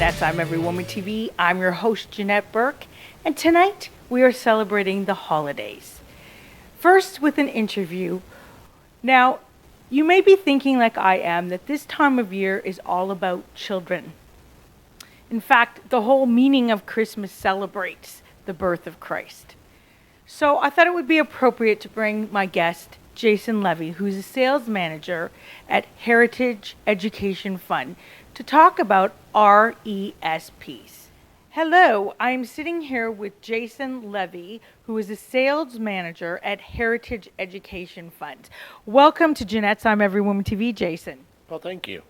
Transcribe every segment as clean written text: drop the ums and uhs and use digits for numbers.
Janette's I'm Every Woman TV. I'm your host, Janette Burke, and tonight we are celebrating the holidays. First, with an interview. Now, you may be thinking, like I am, that this time of year is all about children. In fact, the whole meaning of Christmas celebrates the birth of Christ. So I thought it would be appropriate to bring my guest, Jason Levy, who's a sales manager at Heritage Education Fund, to talk about RESPs. Hello, I'm sitting here with Jason Levy, who is a sales manager at Heritage Education Fund. Welcome to Janette's I'm Every Woman TV, Jason. Well, thank you.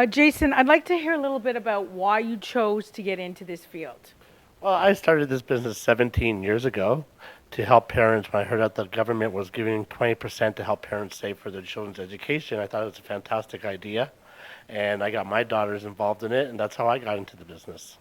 Jason, I'd like to hear a little bit about why you chose to get into this field. Well, I started this business 17 years ago to help parents. When I heard that the government was giving 20% to help parents save for their children's education, I thought it was a fantastic idea. And I got my daughters involved in it, and that's how I got into the business.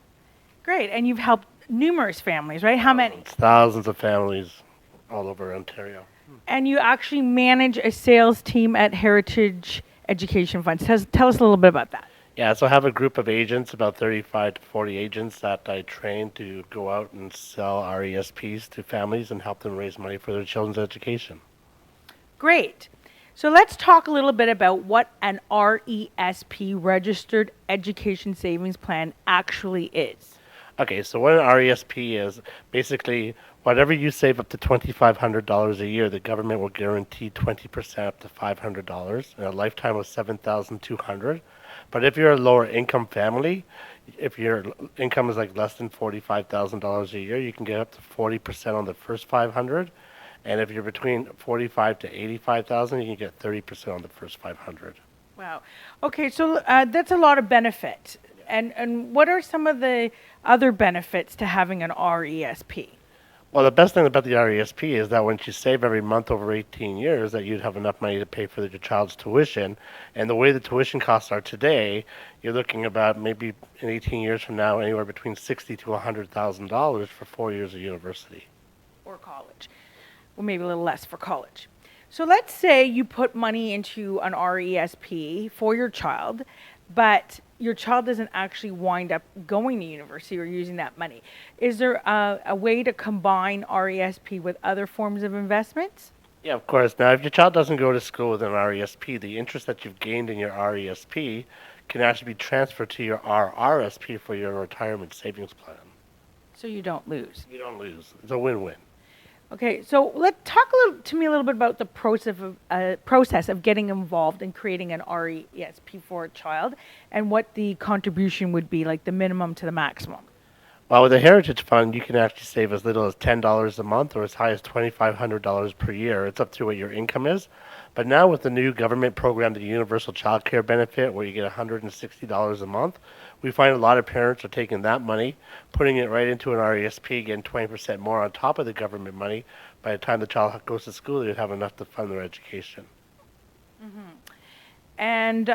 Great, and you've helped numerous families, right? How many? Thousands of families all over Ontario. And you actually manage a sales team at Heritage Education Fund. Tell us a little bit about that. Yeah, so I have a group of agents, about 35 to 40 agents that I train to go out and sell RESPs to families and help them raise money for their children's education. Great. So let's talk a little bit about what an RESP, Registered Education Savings Plan, actually is. Okay, so what an RESP is, basically whatever you save up to $2,500 a year, the government will guarantee 20% up to $500 and a lifetime of $7,200. But if you're a lower income family, if your income is like less than $45,000 a year, you can get up to 40% on the first $500. And if you're between $45,000 to $85,000, you can get 30% on the first $500. Wow. Okay, so that's a lot of benefit. And what are some of the other benefits to having an RESP? Well, the best thing about the RESP is that once you save every month over 18 years, that you'd have enough money to pay for your child's tuition. And the way the tuition costs are today, you're looking about maybe in 18 years from now, anywhere between $60,000 to $100,000 for 4 years of university. Or college. Well, maybe a little less for college. So let's say you put money into an RESP for your child, but your child doesn't actually wind up going to university or using that money. Is there a way to combine RESP with other forms of investments? Yeah, of course. Now, if your child doesn't go to school with an RESP, the interest that you've gained in your RESP can actually be transferred to your RRSP for your retirement savings plan. So you don't lose. You don't lose. It's a win-win. Okay, so talk to me a little bit about the process of getting involved in creating an RESP for a child and what the contribution would be, like the minimum to the maximum. Well, with a Heritage Fund, you can actually save as little as $10 a month or as high as $2,500 per year. It's up to what your income is. But now with the new government program, the Universal Child Care Benefit, where you get $160 a month, we find a lot of parents are taking that money, putting it right into an RESP, getting 20% more on top of the government money. By the time the child goes to school, they'd have enough to fund their education. Mm-hmm. And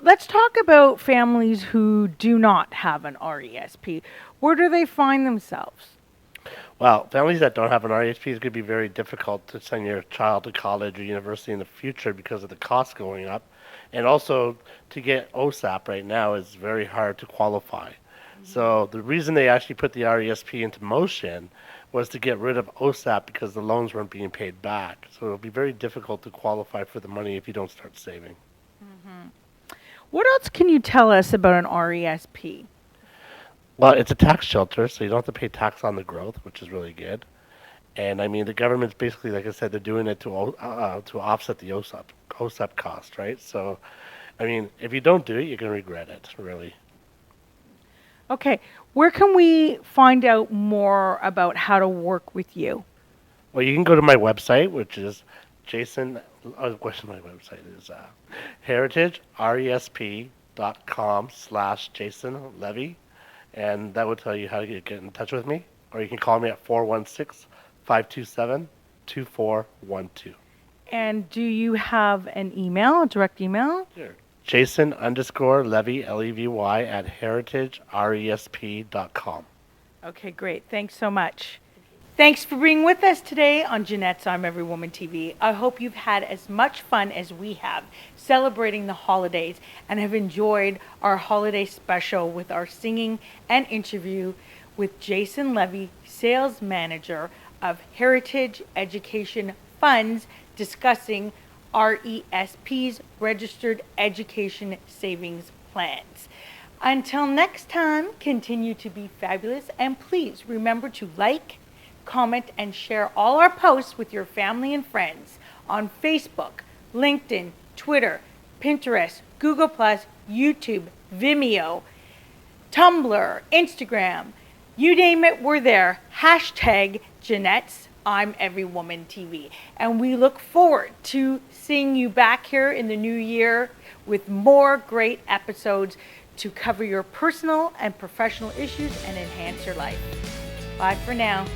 let's talk about families who do not have an RESP. Where do they find themselves? Well, families that don't have an RESP is going to be very difficult to send your child to college or university in the future because of the costs going up. And also, to get OSAP right now is very hard to qualify. Mm-hmm. So the reason they actually put the RESP into motion was to get rid of OSAP because the loans weren't being paid back. So it'll be very difficult to qualify for the money if you don't start saving. Mm-hmm. What else can you tell us about an RESP? Well, it's a tax shelter, so you don't have to pay tax on the growth, which is really good. And I mean, the government's basically, like I said, they're doing it to offset the OSAP cost, right? So, I mean, if you don't do it, you're going to regret it, really. Okay, where can we find out more about how to work with you? Well, you can go to my website, which is heritageresp.com/Jason Levy. And that will tell you how to get in touch with me. Or you can call me at 416-527-2412. And do you have an email, a direct email? Sure. Jason_Levy, Levy, at heritageresp.com. Okay, great. Thanks so much. Thanks for being with us today on Janette's I'm Every Woman TV. I hope you've had as much fun as we have celebrating the holidays and have enjoyed our holiday special with our singing and interview with Jason Levy, Sales Manager of Heritage Education Funds, discussing RESP's Registered Education Savings Plans. Until next time, continue to be fabulous, and please remember to like, comment, and share all our posts with your family and friends on Facebook, LinkedIn, Twitter, Pinterest, Google+, YouTube, Vimeo, Tumblr, Instagram. You name it, we're there. Hashtag Janette's I'm Every Woman TV. And we look forward to seeing you back here in the new year with more great episodes to cover your personal and professional issues and enhance your life. Bye for now.